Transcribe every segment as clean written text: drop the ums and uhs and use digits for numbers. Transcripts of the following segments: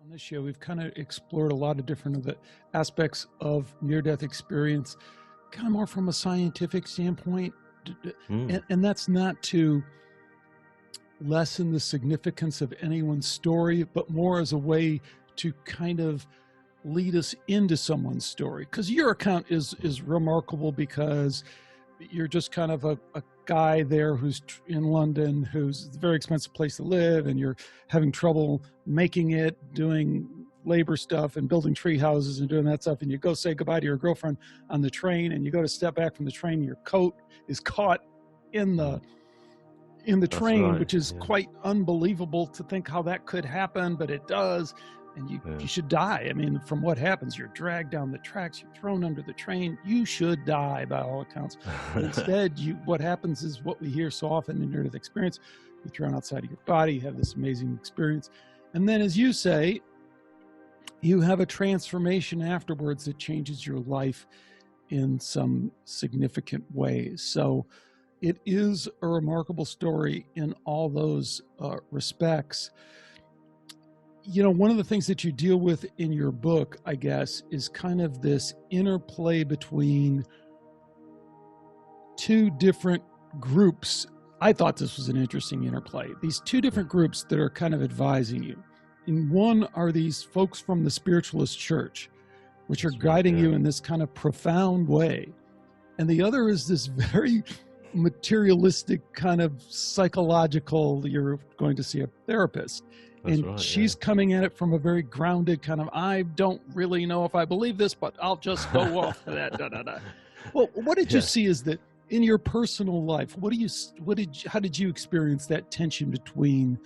On this show, we've kind of explored a lot of different of the aspects of near-death experience, kind of more from a scientific standpoint. And that's not to lessen the significance of anyone's story, but more as a way to kind of lead us into someone's story. Because your account is remarkable because you're just kind of a guy there who's in London, who's a very expensive place to live, and you're having trouble making it, doing labor stuff and building tree houses and doing that stuff. And you go say goodbye to your girlfriend on the train, and you go to step back from the train, your coat is caught in the train, right, which is yeah. quite unbelievable to think how that could happen, but it does. And you should die. I mean, from what happens, you're dragged down the tracks, you're thrown under the train. You should die by all accounts. But instead, what happens is what we hear so often in near-death experience. You're thrown outside of your body, you have this amazing experience. And then, as you say, you have a transformation afterwards that changes your life in some significant ways. So it is a remarkable story in all those respects. You know, one of the things that you deal with in your book, I guess, is kind of this interplay between two different groups. I thought this was an interesting interplay. These two different groups that are kind of advising you. And one are these folks from the spiritualist church, which are guiding you in this kind of profound way. And the other is this very materialistic kind of psychological, you're going to see a therapist. And she's coming at it from a very grounded kind of, I don't really know if I believe this, but I'll just go off to that. Well, what did you see is that in your personal life, how did you experience that tension between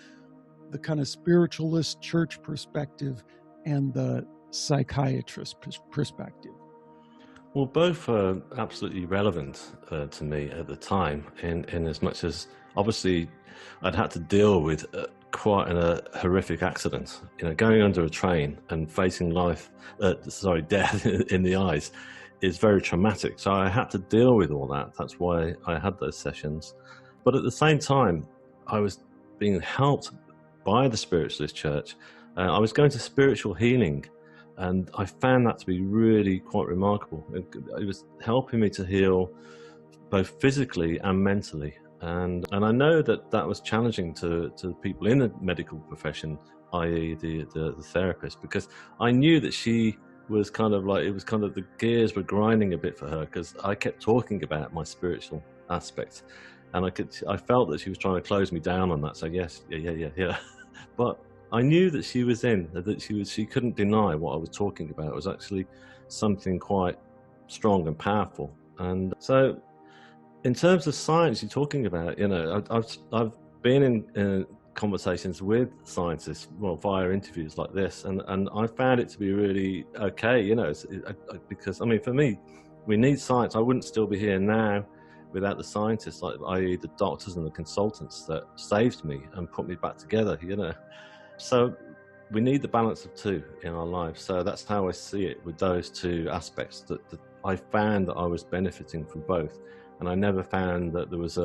the kind of spiritualist church perspective and the psychiatrist perspective? Well, both are absolutely relevant to me at the time, in as much as obviously I'd had to deal with quite a horrific accident. You know, going under a train and facing death in the eyes is very traumatic. So I had to deal with all that. That's why I had those sessions. But at the same time, I was being helped by the spiritualist church. I was going to spiritual healing, and I found that to be really quite remarkable. It was helping me to heal both physically and mentally. And I know that was challenging to people in the medical profession, i.e. the therapist, because I knew that she was kind of like, it was kind of the gears were grinding a bit for her, because I kept talking about my spiritual aspect, and I felt that she was trying to close me down on that. So yes, yeah. But I knew that she was she couldn't deny what I was talking about. It was actually something quite strong and powerful. And so, in terms of science, you're talking about, you know, I've been in conversations with scientists, well, via interviews like this, and I found it to be really okay, you know, because, I mean, for me, we need science. I wouldn't still be here now without the scientists, i.e. the doctors and the consultants that saved me and put me back together, you know. So we need the balance of two in our lives. So that's how I see it, with those two aspects, that I found that I was benefiting from both. And I never found that there was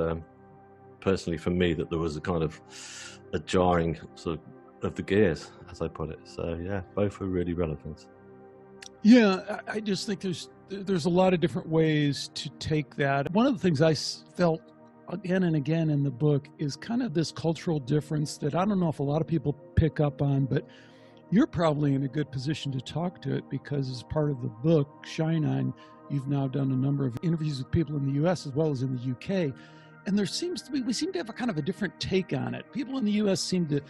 personally for me, that there was a kind of a jarring sort of the gears, as I put it. So yeah, both were really relevant. Yeah, I just think there's a lot of different ways to take that. One of the things I felt again and again in the book is kind of this cultural difference that I don't know if a lot of people pick up on, but you're probably in a good position to talk to it, because as part of the book, Shine On, you've now done a number of interviews with people in the US as well as in the UK. And we seem to have a kind of a different take on it. People in the US seem to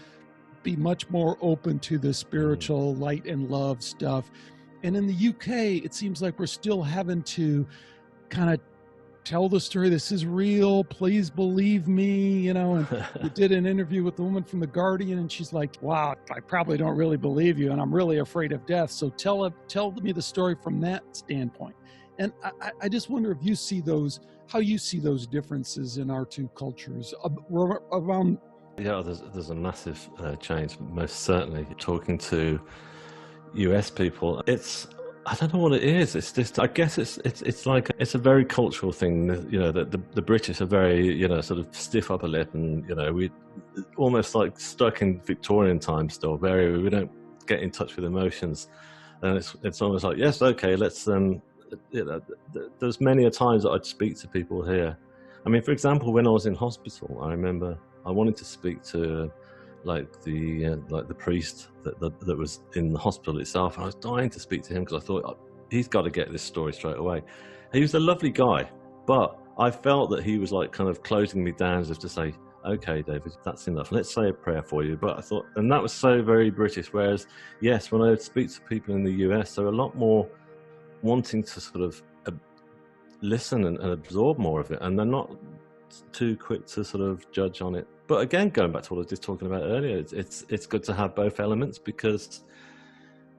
be much more open to the spiritual light and love stuff. And in the UK, it seems like we're still having to kind of tell the story. This is real. Please believe me. You know, and we did an interview with the woman from The Guardian, and she's like, wow, I probably don't really believe you, and I'm really afraid of death. So tell me the story from that standpoint. And I just wonder if you see how you see those differences in our two cultures around. Yeah, there's a massive change, most certainly. Talking to US people, I don't know what it is. It's just, I guess it's like, it's a very cultural thing. You know, that the British are very, you know, sort of stiff upper lip, and, you know, we almost like stuck in Victorian times still. We don't get in touch with emotions. And it's almost like, yes, okay, let's, there's many a times that I'd speak to people here. I mean, for example, when I was in hospital, I remember I wanted to speak to like the priest that was in the hospital itself, and I was dying to speak to him because I thought, oh, he's got to get this story straight away. He was a lovely guy, but I felt that he was like kind of closing me down as if to say, okay, David, that's enough. Let's say a prayer for you. But I thought, and that was so very British. Whereas, yes, when I would speak to people in the US, they're a lot more wanting to sort of listen and absorb more of it, and they're not too quick to sort of judge on it. But again, going back to what I was just talking about earlier, it's good to have both elements, because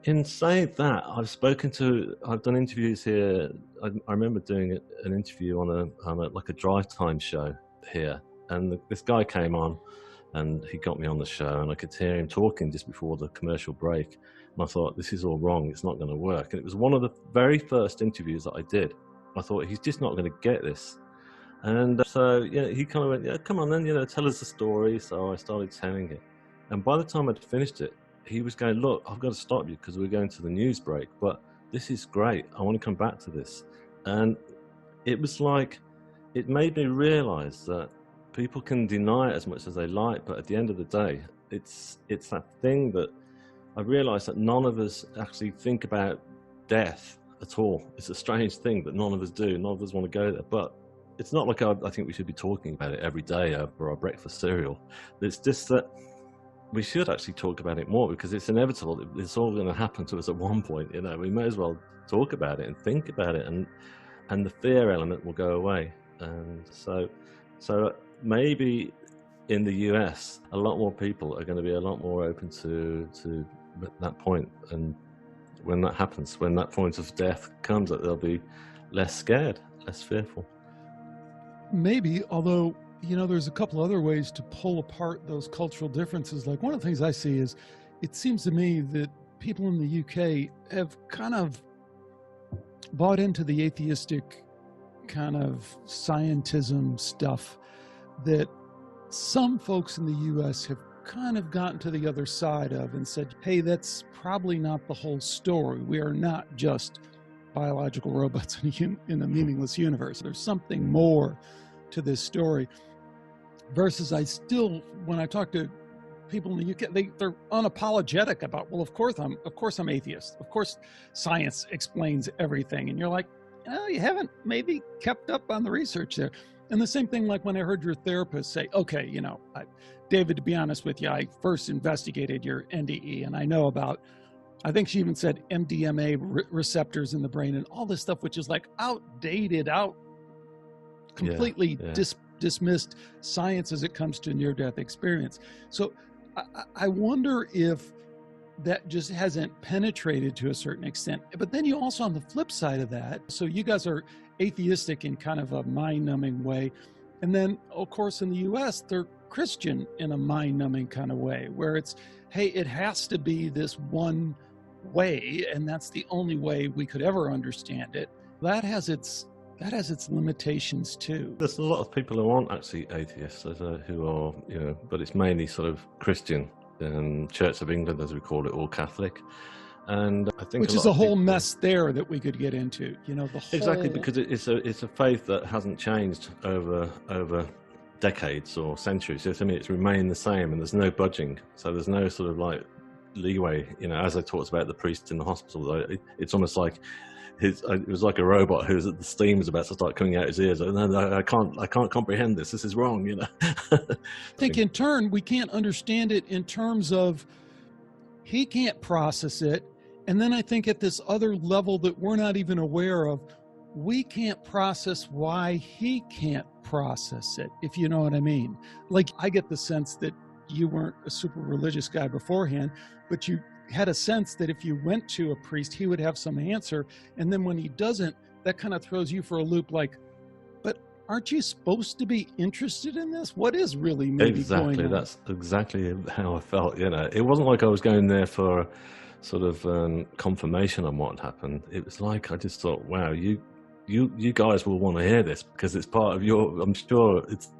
in saying that, I've done interviews here. I remember doing an interview on a drive time show here, and this guy came on and he got me on the show, and I could hear him talking just before the commercial break, and I thought, this is all wrong, it's not going to work. And it was one of the very first interviews that I did. I thought, he's just not going to get this. And so he kind of went, yeah, come on then, tell us the story. So I started telling it, and by the time I'd finished it, he was going, look, I've got to stop you because we're going to the news break, but this is great, I want to come back to this. And it was like, it made me realize that people can deny it as much as they like, but at the end of the day, it's that thing that I realized that none of us actually think about death at all. It's a strange thing that none of us do. None of us want to go there, but it's not like I think we should be talking about it every day over our breakfast cereal. It's just that we should actually talk about it more, because it's inevitable. It's all going to happen to us at one point. We may as well talk about it and think about it, and the fear element will go away. And so maybe in the US, a lot more people are going to be a lot more open to that point. And when that happens, when that point of death comes, that they'll be less scared, less fearful. Maybe, although, there's a couple other ways to pull apart those cultural differences. Like, one of the things I see is, it seems to me that people in the UK have kind of bought into the atheistic kind of scientism stuff that some folks in the US have kind of gotten to the other side of and said, hey, that's probably not the whole story. We are not just biological robots in a meaningless universe. There's something more to this story. Versus when I talk to people in the UK, they're unapologetic about, well, of course I'm atheist. Of course science explains everything. And you're like, you haven't maybe kept up on the research there. And the same thing, like when I heard your therapist say, okay, David, to be honest with you, I first investigated your NDE, and I know about, I think she even said MDMA receptors in the brain and all this stuff, which is like outdated, completely dismissed science as it comes to near-death experience. So I wonder if that just hasn't penetrated to a certain extent. But then you also, on the flip side of that, so you guys are atheistic in kind of a mind-numbing way. And then, of course, in the US, they're Christian in a mind-numbing kind of way, where it's, hey, it has to be this one way, and that's the only way we could ever understand it. That has its limitations too. There's a lot of people who aren't actually atheists, who are, but it's mainly sort of Christian, Church of England, as we call it, or Catholic. And I think which is a whole mess there that we could get into, exactly, because it's a faith that hasn't changed over decades or centuries. So, it's remained the same, and there's no budging. So there's no sort of like leeway. As I talked about the priest in the hospital, it's almost like it was like a robot the steam was about to start coming out his ears. No, I can't comprehend this. This is wrong. I think in turn we can't understand it in terms of he can't process it. And then I think at this other level that we're not even aware of, we can't process why he can't process it, if you know what I mean. Like, I get the sense that you weren't a super religious guy beforehand, but you had a sense that if you went to a priest, he would have some answer. And then when he doesn't, that kind of throws you for a loop, like, but aren't you supposed to be interested in this? What is really maybe going on? That's exactly how I felt. It wasn't like I was going there for sort of confirmation on what happened. It was like I just thought, wow, you guys will want to hear this because it's part of I'm sure it's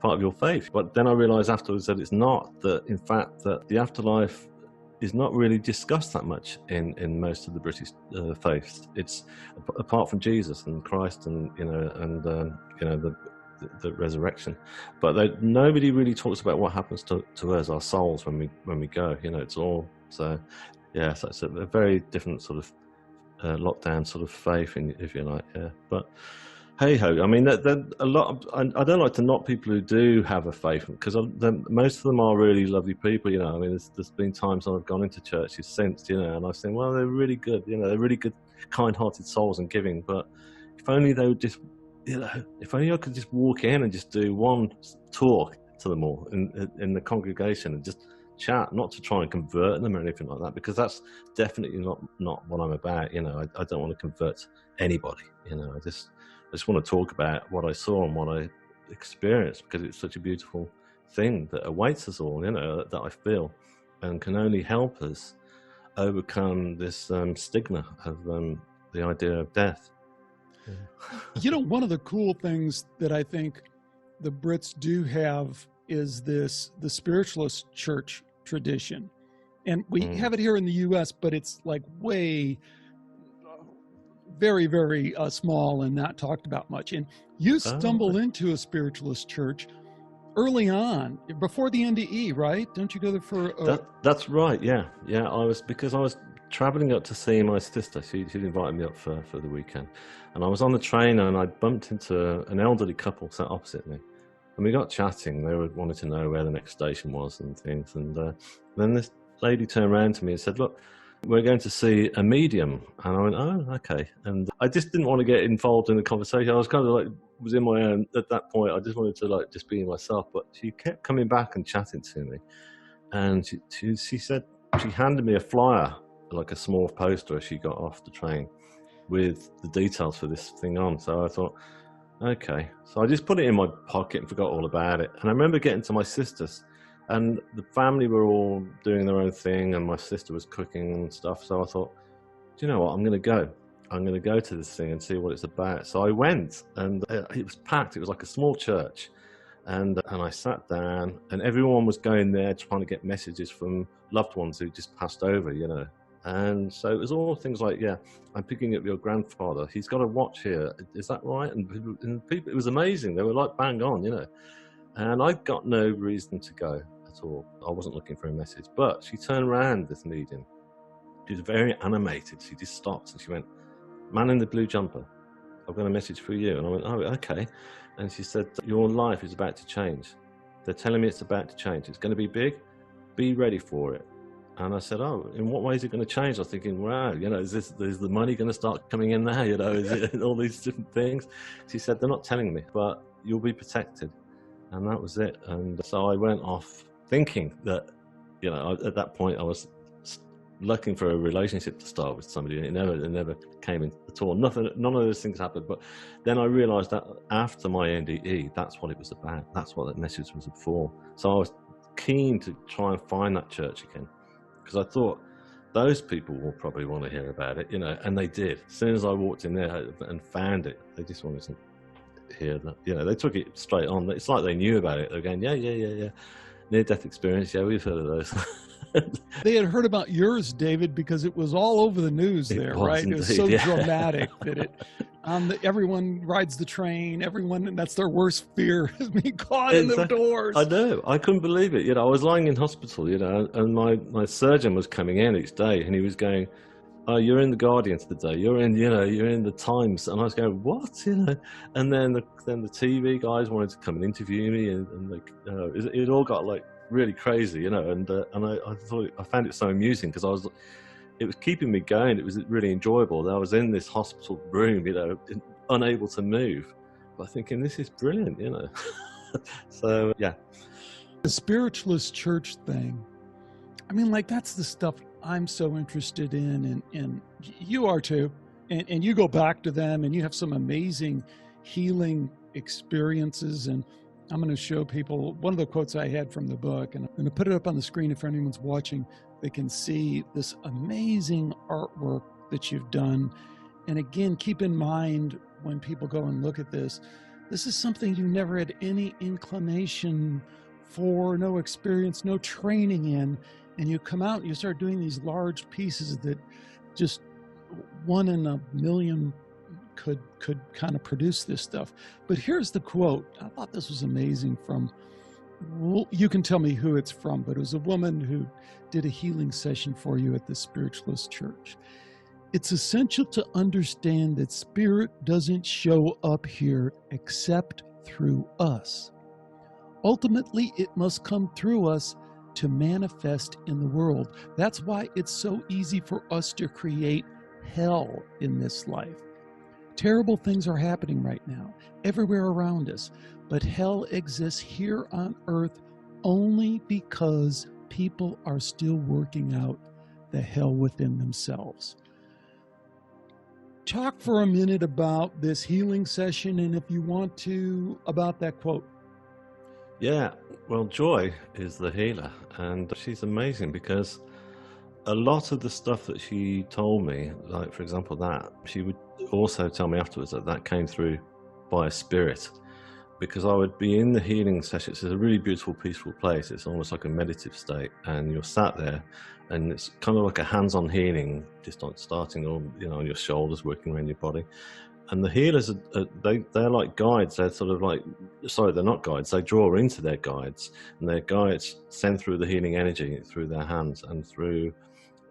part of your faith. But then I realized afterwards that it's not, that in fact that the afterlife is not really discussed that much in most of the British faiths. It's apart from Jesus and Christ and the resurrection, but nobody really talks about what happens to us, our souls, when we go. It's all so. Yeah, so it's a very different sort of lockdown sort of faith, if you like. Yeah, but hey ho. I mean, a lot of, I don't like to knock people who do have a faith, because most of them are really lovely people. I mean, there's been times I've gone into churches since, and I've said, well, they're really good. They're really good, kind-hearted souls and giving. But if only they would just, if only I could just walk in and just do one talk to them all in the congregation and just chat, not to try and convert them or anything like that, because that's definitely not what I'm about. I don't want to convert anybody. I just want to talk about what I saw and what I experienced, because it's such a beautiful thing that awaits us all, that I feel, and can only help us overcome this stigma of the idea of death. Yeah. One of the cool things that I think the Brits do have is the spiritualist church tradition. And we have it here in the U.S., but it's like way, very, very small and not talked about much. And you stumble into a spiritualist church early on, before the NDE, right? Don't you go there for... That's right, yeah. I was traveling up to see my sister. She'd invited me up for the weekend. And I was on the train and I bumped into an elderly couple sat opposite me. And we got chatting. They wanted to know where the next station was and things. And then this lady turned around to me and said, look, we're going to see a medium. And I went, oh, okay. And I just didn't want to get involved in the conversation. I was kind of was in my own at that point. I just wanted to just be myself. But she kept coming back and chatting to me. And she said, she handed me a flyer, like a small poster as she got off the train, with the details for this thing on. So I thought, okay. So I just put it in my pocket and forgot all about it. And I remember getting to my sister's, and the family were all doing their own thing, and my sister was cooking and stuff. So I thought, do you know what? I'm going to go. I'm going to go to this thing and see what it's about. So I went, and it was packed. It was like a small church. And I sat down, and everyone was going there trying to get messages from loved ones who just passed over, And so it was all things like, yeah, I'm picking up your grandfather. He's got a watch here. Is that right? And people, it was amazing. They were like bang on, And I got no reason to go at all. I wasn't looking for a message. But she turned around, this medium. She was very animated. She just stopped and she went, man in the blue jumper, I've got a message for you. And I went, oh, okay. And she said, your life is about to change. They're telling me it's about to change. It's going to be big. Be ready for it. And I said, oh, in what way is it going to change? I was thinking, wow, is the money going to start coming in now? Is it all these different things? She said, they're not telling me, but you'll be protected. And that was it. And so I went off thinking that, at that point I was looking for a relationship to start with somebody. It never came in at all. None of those things happened. But then I realized that after my NDE, that's what it was about. That's what that message was for. So I was keen to try and find that church again, because I thought those people will probably want to hear about it, and they did. As soon as I walked in there and found it, they just wanted to hear that. They took it straight on. It's like they knew about it. They're going, yeah. Near-death experience, yeah, we've heard of those. They had heard about yours, David, because it was all over the news there, right? Indeed, it was so yeah. dramatic that everyone rides the train. Everyone, that's their worst fear, is being caught in the doors. I know. I couldn't believe it. I was lying in hospital, and my surgeon was coming in each day, and he was going, oh, you're in the Guardian today. You're in the Times. And I was going, what? And then the TV guys wanted to come and interview me, and it all got really crazy, and I found it so amusing, because it was keeping me going. It was really enjoyable. I was in this hospital room, unable to move, but thinking, this is brilliant, So yeah. The spiritualist church thing, I mean, that's the stuff I'm so interested in, and you are too. And you go back to them, and you have some amazing healing experiences. And I'm going to show people one of the quotes I had from the book, and I'm going to put it up on the screen if anyone's watching. They can see this amazing artwork that you've done. And again, keep in mind when people go and look at this is something you never had any inclination for, no experience, no training in. and you come out and you start doing these large pieces that just 1 in a million could kind of produce this stuff. But here's the quote. I thought this was amazing from, well, you can tell me who it's from, but it was a woman who did a healing session for you at the Spiritualist Church. It's essential to understand that spirit doesn't show up here except through us. Ultimately, it must come through us to manifest in the world. That's why it's so easy for us to create hell in this life. Terrible things are happening right now, everywhere around us, but hell exists here on earth only because people are still working out the hell within themselves. Talk for a minute about this healing session, and if you want to, about that quote. Yeah, well, Joy is the healer, and she's amazing because a lot of the stuff that she told me, like for example that, she would also tell me afterwards that came through by a spirit, because I would be in the healing session. It's a really beautiful, peaceful place. It's almost like a meditative state, and you're sat there, and it's kind of like a hands-on healing, just on starting on, on your shoulders, working around your body. And the healers, they're like guides. They're sort of like, sorry, they're not guides. They draw into their guides, and their guides send through the healing energy through their hands and through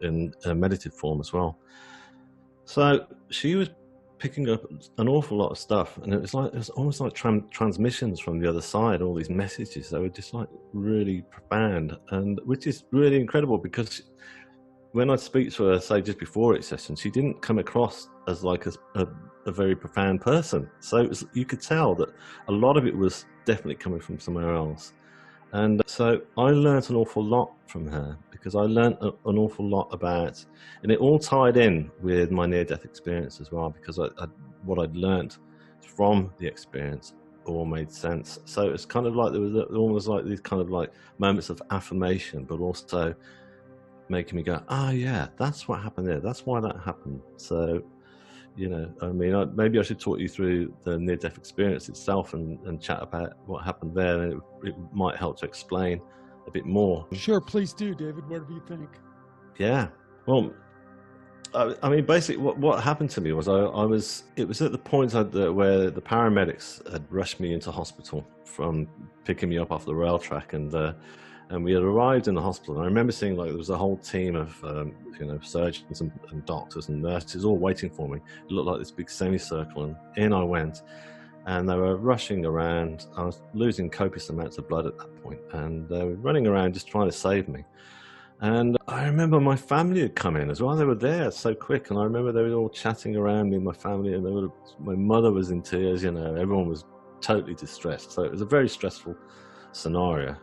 in a meditative form as well. So she was picking up an awful lot of stuff, and it was almost like transmissions from the other side. All these messages, they were just like really profound, and which is really incredible because when I speak to her, say just before each session, she didn't come across as like a very profound person. So you could tell that a lot of it was definitely coming from somewhere else. And so I learned an awful lot from her, because I learned an awful lot about, and it all tied in with my near-death experience as well, because what I'd learned from the experience all made sense. So it's kind of like there was almost like these kind of like moments of affirmation, but also making me go, yeah, that's what happened there. That's why that happened. So, I mean, maybe I should talk you through the near-death experience itself and chat about what happened there. And it might help to explain a bit more. Sure, please do, David. Whatever you think. Yeah. Well, I mean, basically what happened to me was it was at the point where the paramedics had rushed me into hospital from picking me up off the rail track, and we had arrived in the hospital. And I remember seeing like there was a whole team of surgeons and doctors and nurses all waiting for me. It looked like this big semicircle, and in I went. And they were rushing around. I was losing copious amounts of blood at that point, and they were running around just trying to save me. And I remember my family had come in as well. They were there so quick, and I remember they were all chatting around me, my family, and my mother was in tears. Everyone was totally distressed. So it was a very stressful scenario.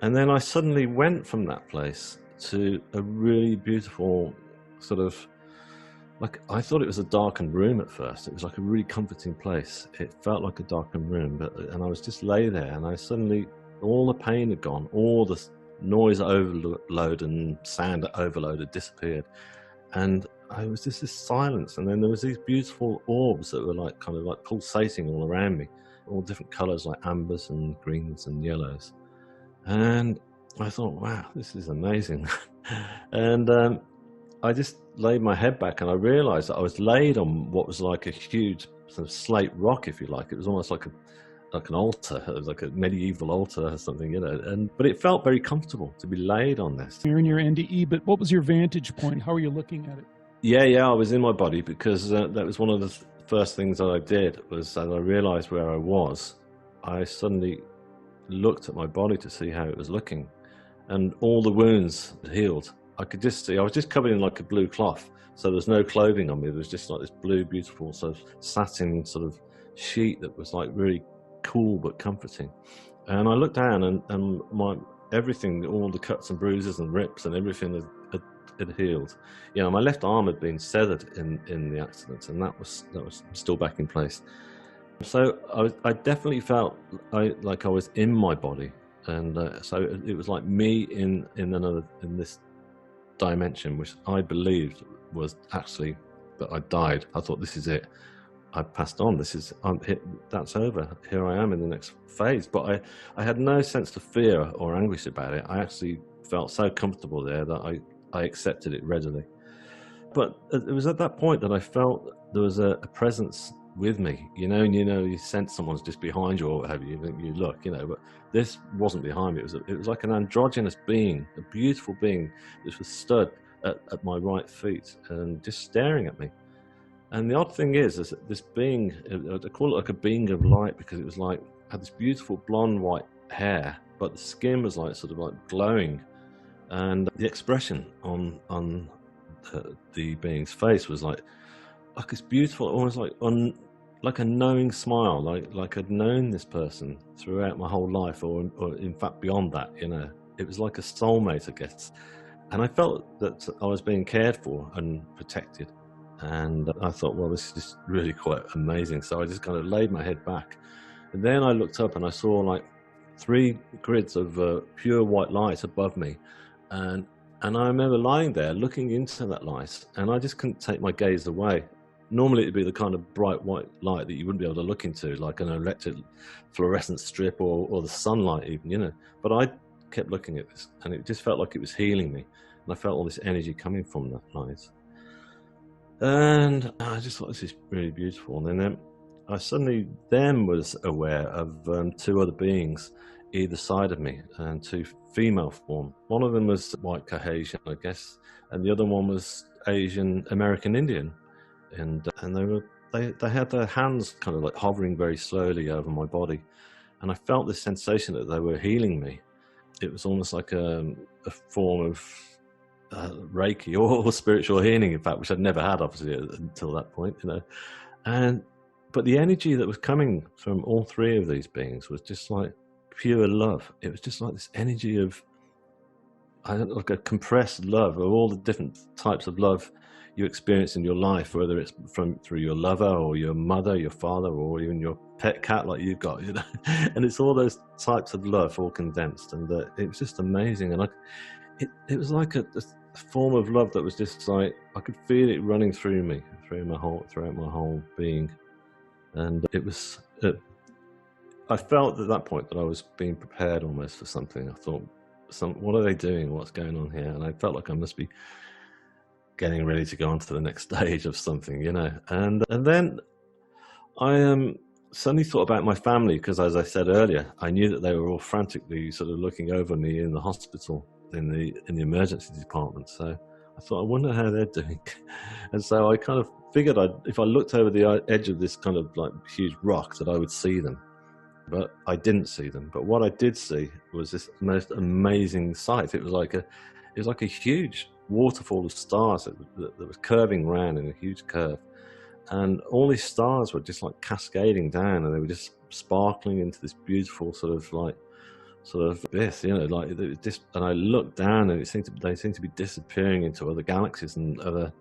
And then I suddenly went from that place to a really beautiful sort of, like, I thought it was a darkened room at first. It was like a really comforting place. It felt like a darkened room, and I was just lay there, and I suddenly, all the pain had gone, all the noise overload and sound overload had disappeared. And I was just this silence, and then there was these beautiful orbs that were like kind of like pulsating all around me, all different colors like ambers and greens and yellows. And I thought, wow, this is amazing. And I just laid my head back, and I realized that I was laid on what was like a huge sort of slate rock, if you like. It was almost like an altar. It was like a medieval altar or something, but it felt very comfortable to be laid on this. You're in your NDE, but what was your vantage point? How are you looking at it? Yeah, I was in my body, because that was one of the first things that I did, was as I realized where I was, I suddenly looked at my body to see how it was looking, and all the wounds had healed. I could just see I was just covered in like a blue cloth, so there was no clothing on me. There was just like this blue, beautiful sort of satin sort of sheet that was like really cool but comforting. And I looked down, and my everything, all the cuts and bruises and rips and everything had healed. My left arm had been severed in the accident, and that was still back in place. So I definitely felt like I was in my body, and so it was like me in this dimension, which I believed was actually that I died. I thought, this is it. I passed on. That's over. Here I am in the next phase. But I had no sense of fear or anguish about it. I actually felt so comfortable there that I accepted it readily. But it was at that point that I felt there was a presence with me, and you sense someone's just behind you or what have you. You look, but this wasn't behind me. It was like an androgynous being, a beautiful being, that was stood at my right feet and just staring at me. And the odd thing is that this being, I call it like a being of light, because it was like, had this beautiful blonde white hair, but the skin was like sort of like glowing, and the expression on the being's face was like this beautiful, almost like a knowing smile, like I'd known this person throughout my whole life, or in fact beyond that. It was like a soulmate, I guess. And I felt that I was being cared for and protected. And I thought, well, this is really quite amazing. So I just kind of laid my head back. And then I looked up and I saw like 3 grids of pure white light above me. And I remember lying there looking into that light, and I just couldn't take my gaze away. Normally it'd be the kind of bright white light that you wouldn't be able to look into, like an electric fluorescent strip or the sunlight even, But I kept looking at this, and it just felt like it was healing me. And I felt all this energy coming from that light. And I just thought, this is really beautiful. And then I suddenly then was aware of 2 other beings either side of me, and 2 female form. One of them was white Caucasian, I guess, and the other one was Asian American Indian. And they had their hands kind of like hovering very slowly over my body, and I felt this sensation that they were healing me. It was almost like a form of Reiki or spiritual healing, in fact, which I'd never had obviously until that point, but the energy that was coming from all 3 of these beings was just like pure love. It was just like this energy of, like a compressed love of all the different types of love you experience in your life, whether it's through your lover or your mother, your father, or even your pet cat like you've got, and it's all those types of love all condensed, and it was just amazing. And it was like a form of love that was just like, I could feel it running through me, throughout my whole being. And it was, I felt at that point that I was being prepared almost for something. I thought, what are they doing? What's going on here? And I felt like I must be getting ready to go on to the next stage of something, And then I suddenly thought about my family, because as I said earlier, I knew that they were all frantically sort of looking over me in the hospital, in the emergency department. So I thought, I wonder how they're doing. And so I kind of figured if I looked over the edge of this kind of like huge rock, that I would see them. But I didn't see them. But what I did see was this most amazing sight. It was like a huge waterfall of stars that was curving around in a huge curve. And all these stars were just like cascading down, and they were just sparkling into this beautiful sort of abyss, like it just. And I looked down, and they seemed to be disappearing into other galaxies and other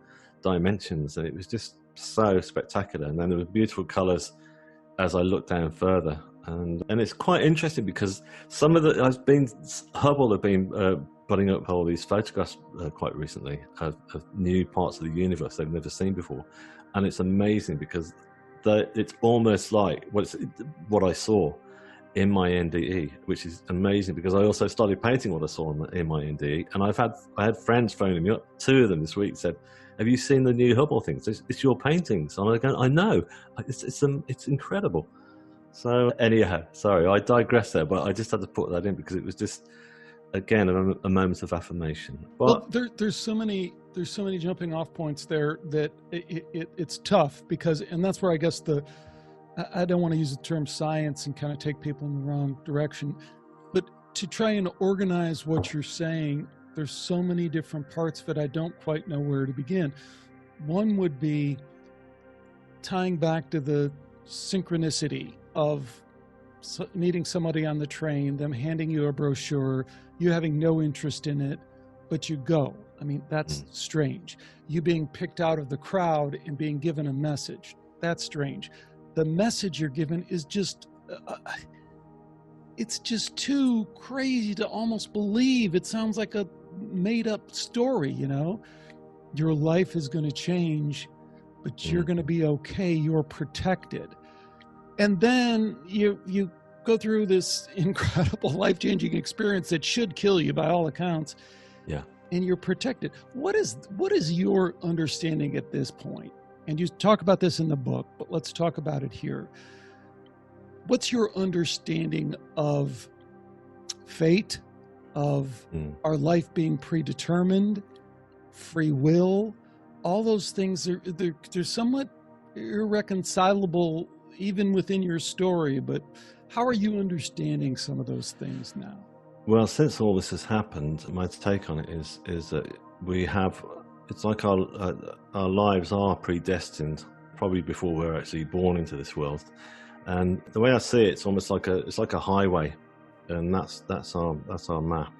dimensions, and it was just so spectacular. And then there were beautiful colors as I looked down further, and it's quite interesting because Hubble have been putting up all these photographs quite recently of new parts of the universe they've never seen before. And it's amazing because it's almost like what I saw in my NDE, which is amazing because I also started painting what I saw in my NDE. And I had friends phoning me up, 2 of them this week, said, "Have you seen the new Hubble things? It's your paintings." And I go, "I know, it's incredible." So anyhow, sorry, I digress there, but I just had to put that in because it was just, again, a moment of affirmation. But well, there's so many jumping off points there that it's tough and that's where I guess I don't want to use the term science and kind of take people in the wrong direction, but to try and organize what you're saying, there's so many different parts of it, I don't quite know where to begin. One would be tying back to the synchronicity of meeting somebody on the train, them handing you a brochure, you having no interest in it, but you go. I mean, that's strange. You being picked out of the crowd and being given a message, that's strange. The message you're given is just, it's just too crazy to almost believe. It sounds like a made up story, Your life is going to change, but you're going to be okay. You're protected. And then you go through this incredible life-changing experience that should kill you by all accounts. Yeah. And you're protected. What is your understanding at this point? And you talk about this in the book, but let's talk about it here. What's your understanding of fate, of our life being predetermined, free will? All those things they're somewhat irreconcilable even within your story, but how are you understanding some of those things now? Well, since all this has happened, my take on it is that we have, it's like our lives are predestined, probably before we're actually born into this world. And the way I see it, it's almost like a highway, and that's our map,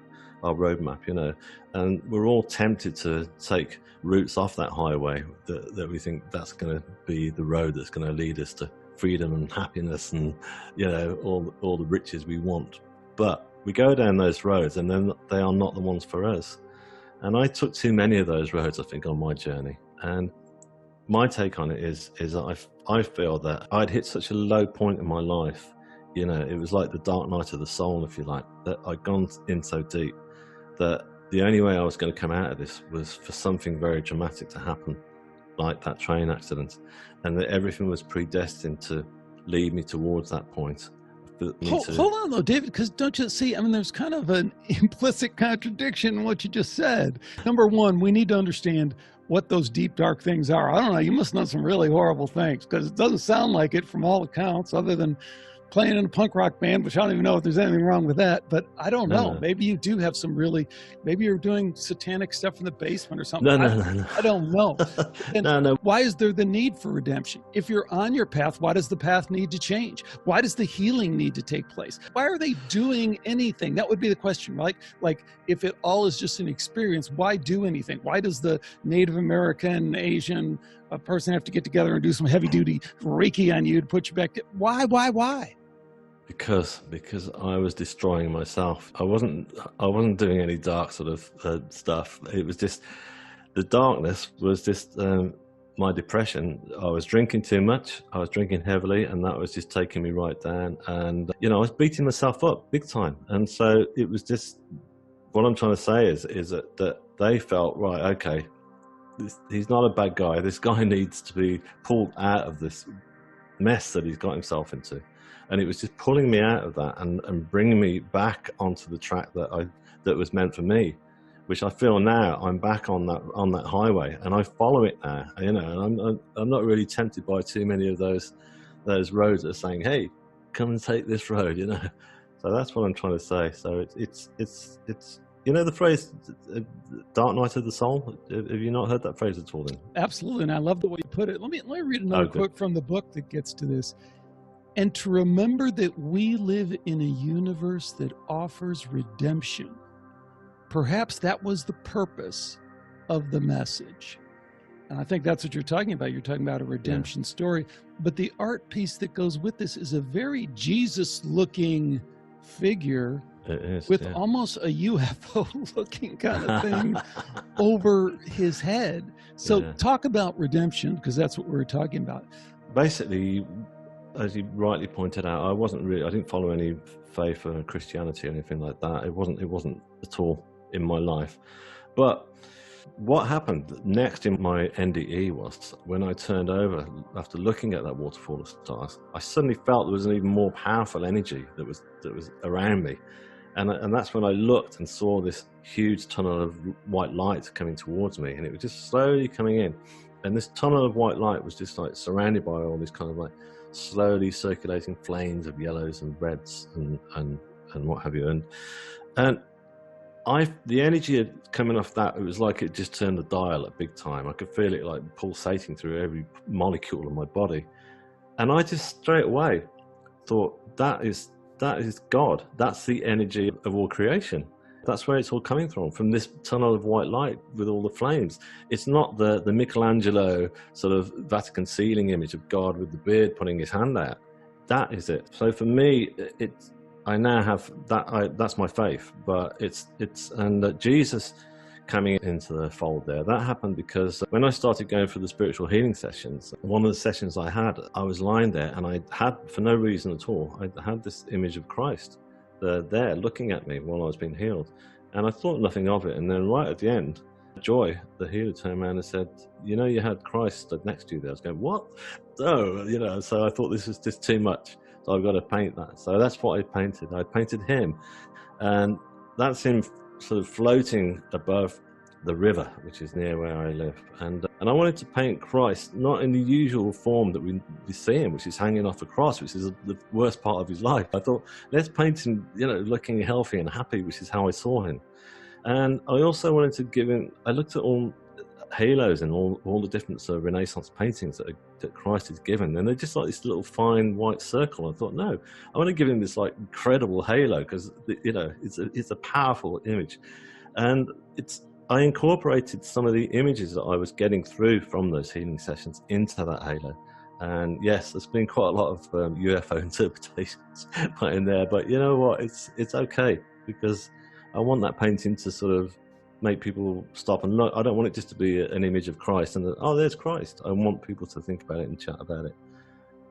our road map, you know. And we're all tempted to take routes off that highway that we think that's going to be the road that's going to lead us to freedom and happiness and, you know, all the riches we want. But we go down those roads, and then they are not the ones for us. And I took too many of those roads, I think, on my journey. And my take on it is that I feel that I'd hit such a low point in my life. You know, it was like the dark night of the soul, if you like, that I'd gone in so deep that the only way I was going to come out of this was for something very dramatic to happen, like that train accident, and that everything was predestined to lead me towards that point. Hold on though, David, because don't you see, I mean, there's kind of an implicit contradiction in what you just said. Number one, we need to understand what those deep, dark things are. I don't know, you must know some really horrible things, because it doesn't sound like it from all accounts, other than playing in a punk rock band, which I don't even know if there's anything wrong with that, but I don't know. Maybe you do have some really, maybe you're doing satanic stuff in the basement or something. No. I don't know. And No. why is there the need for redemption? If you're on your path, why does the path need to change? Why does the healing need to take place? Why are they doing anything? That would be the question, right? Like, if it all is just an experience, why do anything? Why does the Native American, Asian person have to get together and do some heavy duty Reiki on you to put you back? Why? Because I was destroying myself. I wasn't doing any dark sort of stuff. It was just, the darkness was just my depression. I was drinking too much. I was drinking heavily, and that was just taking me right down. And, you know, I was beating myself up big time. And so it was just, what I'm trying to say is that they felt, right, okay, he's not a bad guy. This guy needs to be pulled out of this mess that he's got himself into. And it was just pulling me out of that and bringing me back onto the track that was meant for me, which I feel now I'm back on that highway, and I follow it now. You know, and I'm not really tempted by too many of those roads that are saying, "Hey, come and take this road." You know, so that's what I'm trying to say. So it's you know the phrase "dark night of the soul." Have you not heard that phrase at all? Then absolutely, and I love the way you put it. Let me read another quote from the book that gets to this. And to remember that we live in a universe that offers redemption. Perhaps that was the purpose of the message. And I think that's what you're talking about. You're talking about a redemption story. But the art piece that goes with this is a very Jesus-looking figure with almost a UFO-looking kind of thing over his head. So talk about redemption, because that's what we're talking about. Basically, as you rightly pointed out, I didn't follow any faith or Christianity or anything like that. It wasn't at all in my life. But what happened next in my NDE was when I turned over after looking at that waterfall of stars, I suddenly felt there was an even more powerful energy that was around me. And that's when I looked and saw this huge tunnel of white light coming towards me, and it was just slowly coming in. And this tunnel of white light was just like surrounded by all these kind of like slowly circulating flames of yellows and reds and what have you. And the energy coming off that, it was like it just turned the dial at big time. I could feel it like pulsating through every molecule of my body. And I just straight away thought, that is God. That's the energy of all creation. That's where it's all coming from this tunnel of white light with all the flames. It's not the Michelangelo sort of Vatican ceiling image of God with the beard putting his hand out. That is it. So for me, I now have that. That's my faith. But and Jesus coming into the fold there. That happened because when I started going through the spiritual healing sessions, one of the sessions I was lying there, and I had, for no reason at all, I had this image of Christ there looking at me while I was being healed. And I thought nothing of it. And then right at the end, Joy, the healer, turned around and said, you know, you had Christ stood next to you there. I was going, what? Oh, you know, so I thought this was just too much. So I've got to paint that. So that's what I painted. I painted him. And that's him sort of floating above the river, which is near where I live. And I wanted to paint Christ, not in the usual form that we see him, which is hanging off a cross, which is the worst part of his life. I thought, let's paint him, you know, looking healthy and happy, which is how I saw him. And I also wanted to give him, I looked at all halos and all the different Renaissance paintings that Christ is given, and they're just like this little fine white circle. I thought, no, I want to give him this like incredible halo, because, you know, it's a powerful image. And I incorporated some of the images that I was getting through from those healing sessions into that halo. And yes, there's been quite a lot of UFO interpretations put in there, but you know what, it's okay, because I want that painting to sort of make people stop and look. I don't want it just to be an image of Christ and oh, there's Christ. I want people to think about it and chat about it.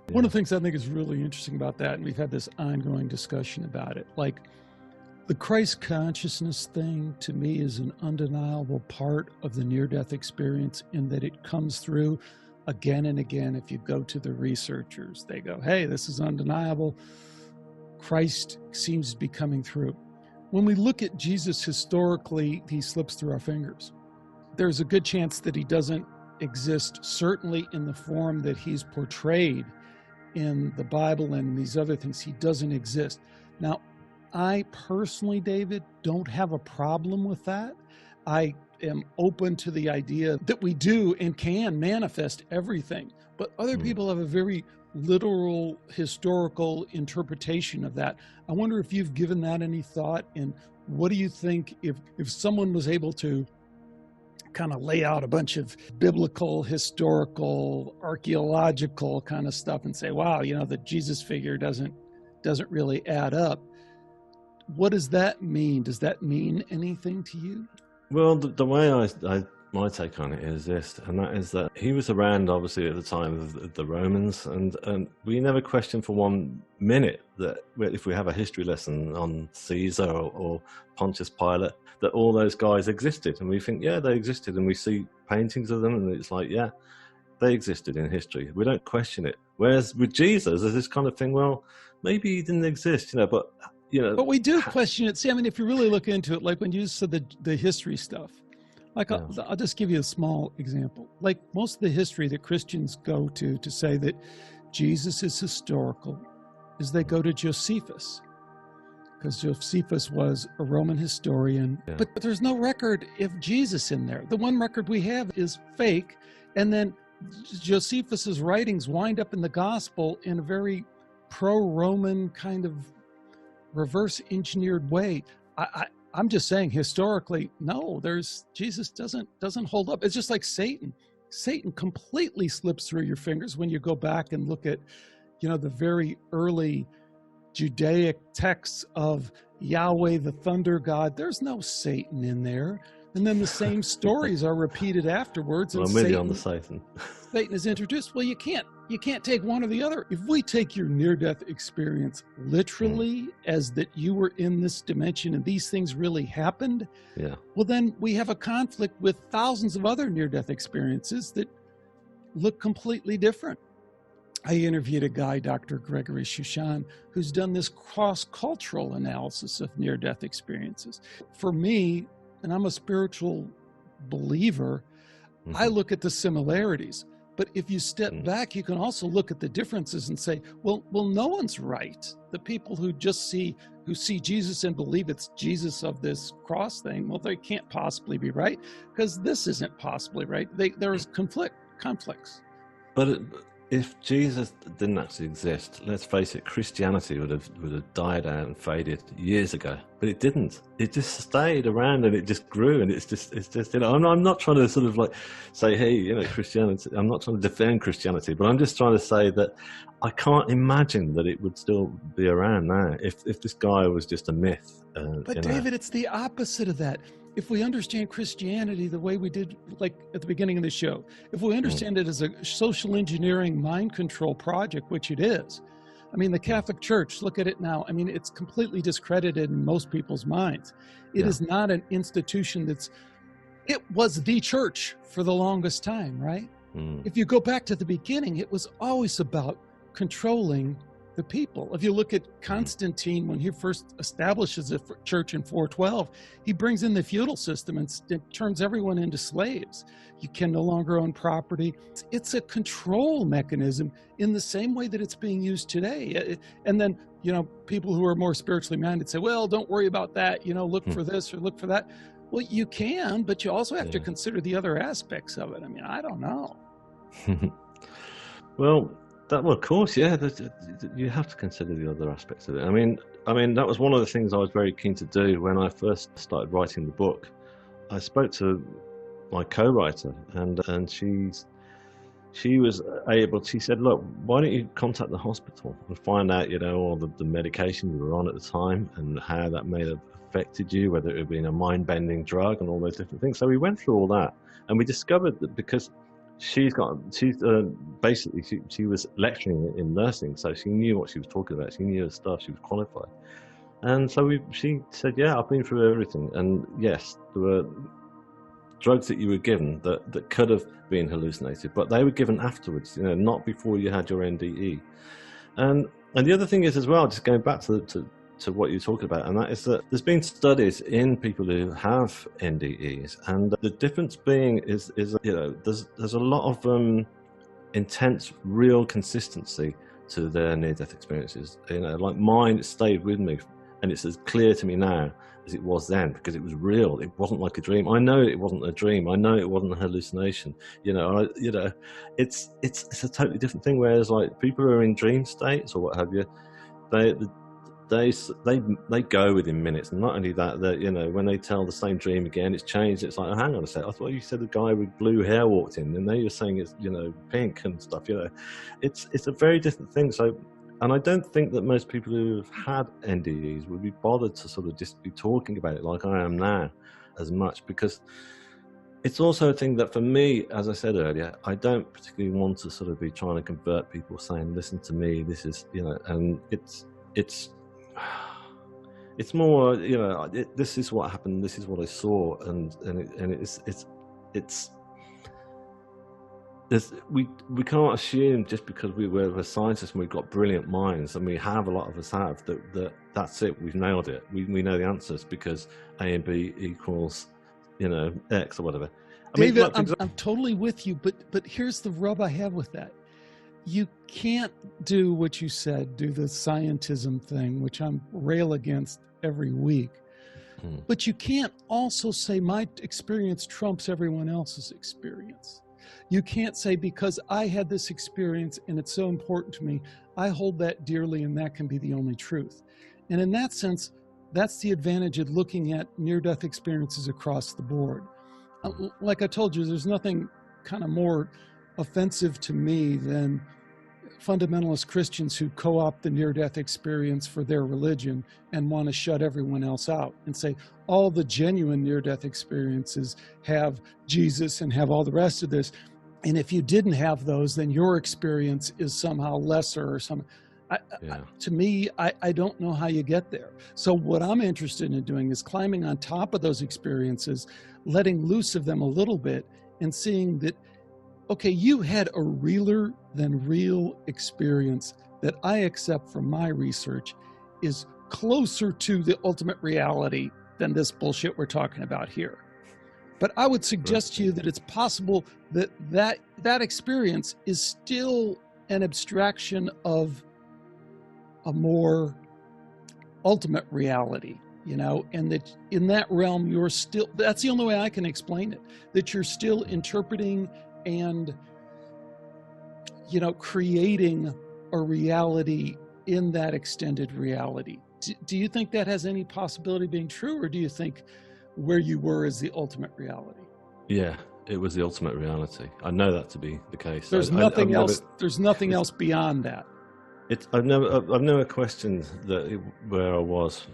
Yeah. One of the things I think is really interesting about that, and we've had this ongoing discussion about it, like the Christ consciousness thing to me is an undeniable part of the near-death experience, in that it comes through again and again. If you go to the researchers, they go, hey, this is undeniable. Christ seems to be coming through. When we look at Jesus historically, he slips through our fingers. There's a good chance that he doesn't exist, certainly in the form that he's portrayed in the Bible and these other things. He doesn't exist. Now, I personally, David, don't have a problem with that. I am open to the idea that we do and can manifest everything, but other people have a very literal historical interpretation of that. I wonder if you've given that any thought, and what do you think if someone was able to kind of lay out a bunch of biblical, historical, archaeological kind of stuff and say, wow, you know, the Jesus figure doesn't really add up. What does that mean? Does that mean anything to you? Well, the way my take on it is this, and that is that he was around obviously at the time of the Romans, and we never question for 1 minute that if we have a history lesson on Caesar or Pontius Pilate, that all those guys existed, and we think, yeah, they existed, and we see paintings of them, and it's like, yeah, they existed in history. We don't question it. Whereas with Jesus, there's this kind of thing, well, maybe he didn't exist, you know, but But we do question it. See, I mean, if you really look into it, like when you said the history stuff, like I'll just give you a small example. Like most of the history that Christians go to say that Jesus is historical is they go to Josephus, because Josephus was a Roman historian, but there's no record of Jesus in there. The one record we have is fake, and then Josephus's writings wind up in the gospel in a very pro-Roman kind of reverse engineered way. I'm just saying historically, no, Jesus doesn't hold up. It's just like Satan. Satan completely slips through your fingers when you go back and look at, you know, the very early Judaic texts of Yahweh, the thunder god. There's no Satan in there. And then the same stories are repeated afterwards. Well, I'm with you on the Satan. Satan is introduced. Well, you can't take one or the other. If we take your near-death experience literally as that you were in this dimension and these things really happened, well, then we have a conflict with thousands of other near-death experiences that look completely different. I interviewed a guy, Dr. Gregory Shushan, who's done this cross-cultural analysis of near-death experiences. For me, and I'm a spiritual believer, I look at the similarities. But if you step back, you can also look at the differences and say, well, no one's right. The people who see Jesus and believe it's Jesus of this cross thing, well, they can't possibly be right, because this isn't possibly right. There's conflicts. But if Jesus didn't actually exist, let's face it, Christianity would have died out and faded years ago. But it didn't. It just stayed around and it just grew. And it's just you know, I'm not trying to sort of like say, hey, you know, Christianity. I'm not trying to defend Christianity, but I'm just trying to say that I can't imagine that it would still be around now if this guy was just a myth. But David, it's the opposite of that. if we understand Christianity the way we did, like at the beginning of the show, if we understand it as a social engineering mind control project, which it is, I mean, the Catholic Church, look at it now. I mean, it's completely discredited in most people's minds. It is not an institution it was the church for the longest time, right? If you go back to the beginning, it was always about controlling the people. If you look at Constantine, when he first establishes a church in 412, he brings in the feudal system and it turns everyone into slaves. You can no longer own property. It's a control mechanism in the same way that it's being used today. And then, people who are more spiritually minded say, well, don't worry about that, look for this or look for that. Well, you can, but you also have to consider the other aspects of it. I mean, I don't know. Well, of course, yeah. You have to consider the other aspects of it. I mean, that was one of the things I was very keen to do when I first started writing the book. I spoke to my co-writer, and she was able. She said, "Look, why don't you contact the hospital and find out, all the medication you were on at the time and how that may have affected you, whether it had been a mind-bending drug and all those different things." So we went through all that, and we discovered that because she was lecturing in nursing, so she knew what she was talking about. She knew her stuff. She was qualified, and so she said, "Yeah, I've been through everything, and yes, there were drugs that you were given that could have been hallucinated, but they were given afterwards, not before you had your NDE." And the other thing is as well, just going back to what you're talking about, and that is that there's been studies in people who have NDEs, and the difference being is there's a lot of intense, real consistency to their near-death experiences. Like mine, it stayed with me, and it's as clear to me now as it was then, because it was real. It wasn't like a dream. I know it wasn't a dream. I know it wasn't a hallucination. It's a totally different thing. Whereas like people who are in dream states or what have you, they go within minutes. And not only that, when they tell the same dream again, it's changed. It's like, oh, hang on a sec, I thought you said the guy with blue hair walked in, and now you're saying it's pink and stuff. It's a very different thing. So, and I don't think that most people who have had NDEs would be bothered to sort of just be talking about it like I am now as much, because it's also a thing that for me, as I said earlier, I don't particularly want to sort of be trying to convert people saying, listen to me, this is, and it's more, this is what happened, this is what I saw, and we can't assume just because we're scientists and we've got brilliant minds, and we have, a lot of us have, that's it, we've nailed it, we know the answers because A and B equals X or whatever. David, I'm totally with you, but here's the rub I have with that. You can't do what you said, do the scientism thing, which I'm rail against every week. But you can't also say my experience trumps everyone else's experience. You can't say, because I had this experience and it's so important to me, I hold that dearly and that can be the only truth. And in that sense, that's the advantage of looking at near-death experiences across the board. Like I told you, there's nothing kind of more offensive to me than fundamentalist Christians who co-opt the near-death experience for their religion and want to shut everyone else out and say all the genuine near-death experiences have Jesus and have all the rest of this. And if you didn't have those, then your experience is somehow lesser or something. To me, I don't know how you get there. So what I'm interested in doing is climbing on top of those experiences, letting loose of them a little bit and seeing that, okay, you had a realer than real experience that I accept from my research is closer to the ultimate reality than this bullshit we're talking about here. But I would suggest to you that it's possible that experience is still an abstraction of a more ultimate reality, and that in that realm you're still, that's the only way I can explain it, that you're still interpreting and creating a reality in that extended reality. Do you think that has any possibility of being true, or do you think where you were is the ultimate reality? Yeah, it was the ultimate reality. I know that to be the case. There's nothing else. There's nothing else beyond that. I've never questioned that where I was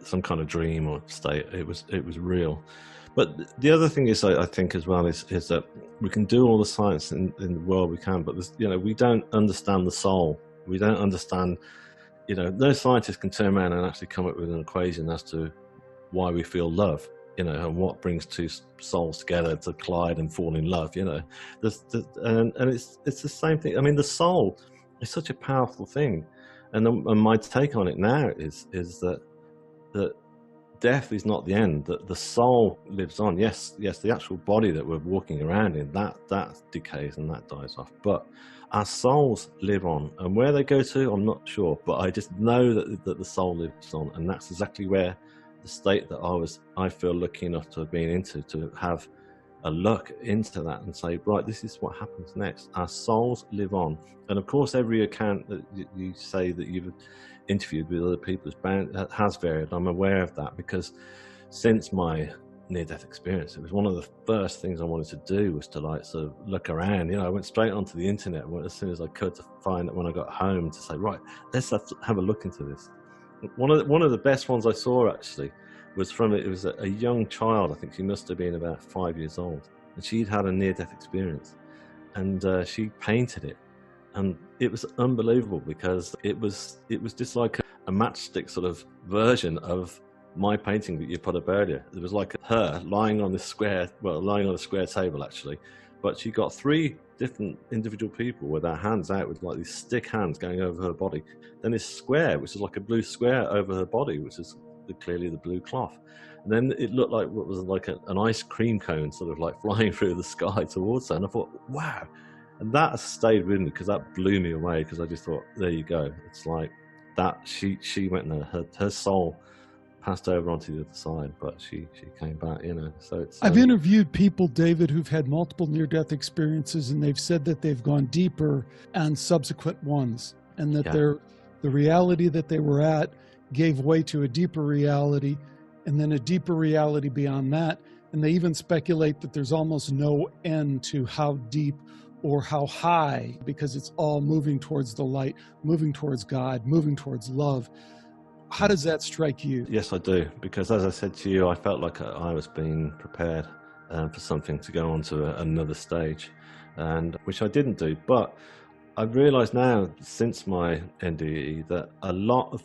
some kind of dream or state. It was real. But the other thing is, I think as well, is that we can do all the science in the world we can, but we don't understand the soul. We don't understand, no scientist can turn around and actually come up with an equation as to why we feel love, and what brings two souls together to collide and fall in love, and it's the same thing. I mean, the soul is such a powerful thing. And my take on it now is that death is not the end, that the soul lives on. Yes, the actual body that we're walking around in, that decays and that dies off. But our souls live on. And where they go to, I'm not sure. But I just know that the soul lives on. And that's exactly where the state that I feel lucky enough to have been into, to have a look into that and say, right, this is what happens next. Our souls live on. And of course, every account that you say that you've interviewed with other people has varied. I'm aware of that, because since my near-death experience, it was one of the first things I wanted to do was to sort of look around. I went straight onto the internet as soon as I could to find it when I got home, to say, right, let's have a look into this. One of the best ones I saw actually was it was a young child. I think she must have been about 5 years old, and she'd had a near-death experience, and she painted it, and it was unbelievable, because it was just like a matchstick sort of version of my painting that you put up earlier. It was like her lying on a square table actually, but she got 3 different individual people with their hands out, with like these stick hands going over her body, then this square which is like a blue square over her body, which is clearly the blue cloth, and then it looked like what was like an ice cream cone sort of like flying through the sky towards her. And I thought, wow. And that stayed with me, because that blew me away, because I just thought, there you go, it's like that she went there, her soul passed over onto the other side, but she came back, so it's I've interviewed people, David, who've had multiple near-death experiences, and they've said that they've gone deeper on subsequent ones, and that the reality that they were at gave way to a deeper reality, and then a deeper reality beyond that. And they even speculate that there's almost no end to how deep or how high, because it's all moving towards the light, moving towards God, moving towards love. How does that strike you? Yes, I do, because as I said to you, I felt like I was being prepared for something to go on to another stage, and which I didn't do. But I've realized now, since my NDE, that a lot of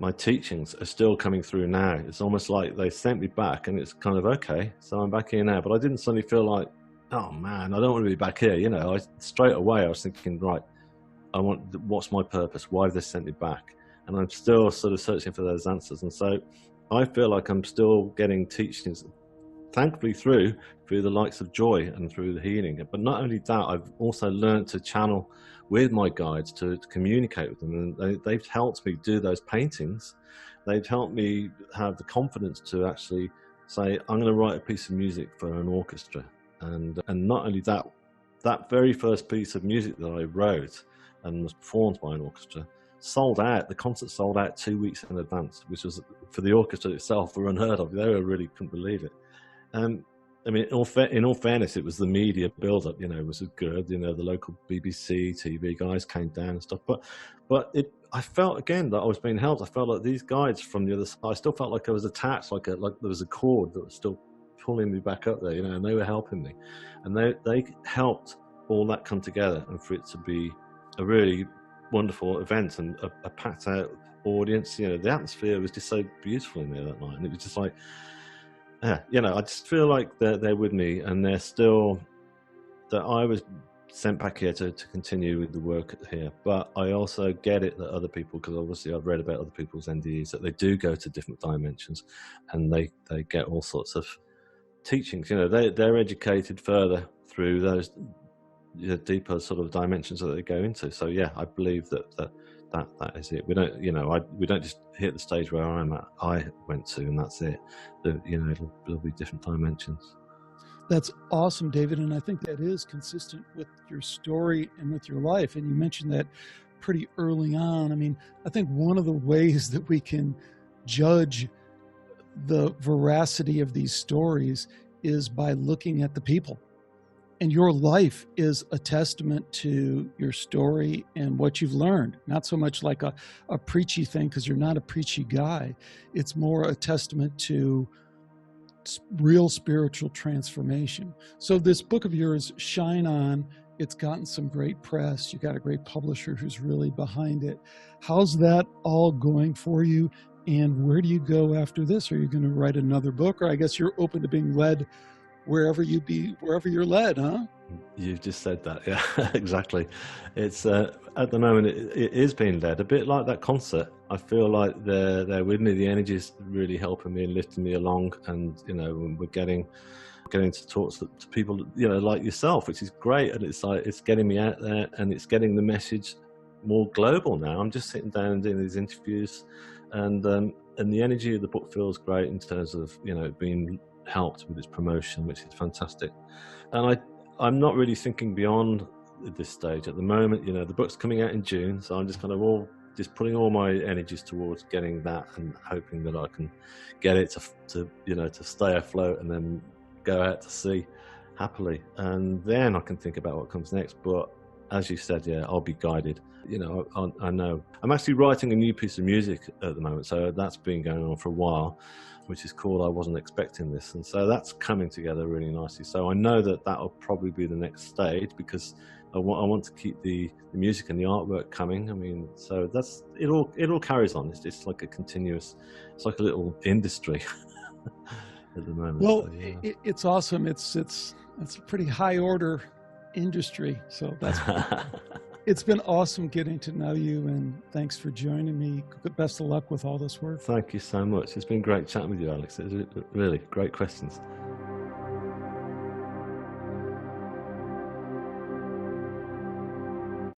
my teachings are still coming through now. It's almost like they sent me back, and it's kind of, okay, so I'm back here now. But I didn't suddenly feel like, oh man, I don't want to be back here. Straight away I was thinking, right, what's my purpose? Why have they sent me back? And I'm still sort of searching for those answers. And so I feel like I'm still getting teachings, thankfully through the likes of Joy and through the healing. But not only that, I've also learned to channel with my guides, to communicate with them, and they've helped me do those paintings. They've helped me have the confidence to actually say, I'm going to write a piece of music for an orchestra. And not only that, that very first piece of music that I wrote and was performed by an orchestra sold out. The concert sold out 2 weeks in advance, which was, for the orchestra itself, were unheard of. They really couldn't believe it. I mean, in all fairness, it was the media build-up, was good. The local BBC, TV guys came down and stuff. But I felt again that I was being helped. I felt like these guides from the other side, I still felt like I was attached, like there was a cord that was still pulling me back up there, and they were helping me, and they helped all that come together, and for it to be a really wonderful event and a packed out audience. The atmosphere was just so beautiful in there that night, and it was just like, I just feel like they're with me, and they're still, that I was sent back here to continue with the work here. But I also get it that other people, because obviously I've read about other people's NDEs, that they do go to different dimensions, and they get all sorts of teachings. They're educated further through those deeper sort of dimensions that they go into. So yeah, I believe that is it. We don't, we don't just hit the stage where I went to, and that's it. There'll be different dimensions. That's awesome, David. And I think that is consistent with your story and with your life. And you mentioned that pretty early on. I mean, I think one of the ways that we can judge the veracity of these stories is by looking at the people. And your life is a testament to your story and what you've learned. Not so much like a preachy thing, because you're not a preachy guy. It's more a testament to real spiritual transformation. So this book of yours, Shine On, it's gotten some great press. You got a great publisher who's really behind it. How's that all going for you? And where do you go after this? Are you going to write another book? Or I guess you're open to being led wherever you're led, huh? You've just said that, yeah. Exactly. It's at the moment it is being led a bit like that concert. I feel like they're with me. The energy's really helping me and lifting me along, and we're getting to talk to people like yourself, which is great. And it's getting me out there, and it's getting the message more global now. I'm just sitting down and doing these interviews, and the energy of the book feels great in terms of being helped with its promotion, which is fantastic. And I'm not really thinking beyond this stage at the moment. The book's coming out in June, so I'm just kind of just putting all my energies towards getting that, and hoping that I can get it to stay afloat and then go out to sea happily, and then I can think about what comes next. But as you said, yeah, I'll be guided. I know I'm actually writing a new piece of music at the moment, so that's been going on for a while, which is cool. I wasn't expecting this, and so that's coming together really nicely. So I know that that'll probably be the next stage, because I want to keep the music and the artwork coming. I mean, so that's it all carries on. It's like a continuous, it's like a little industry at the moment. Well, so, yeah. It's awesome. It's a pretty high order industry. So that's it's been awesome getting to know you, and thanks for joining me. Best of luck with all this work. Thank you so much. It's been great chatting with you, Alex. It's really great questions.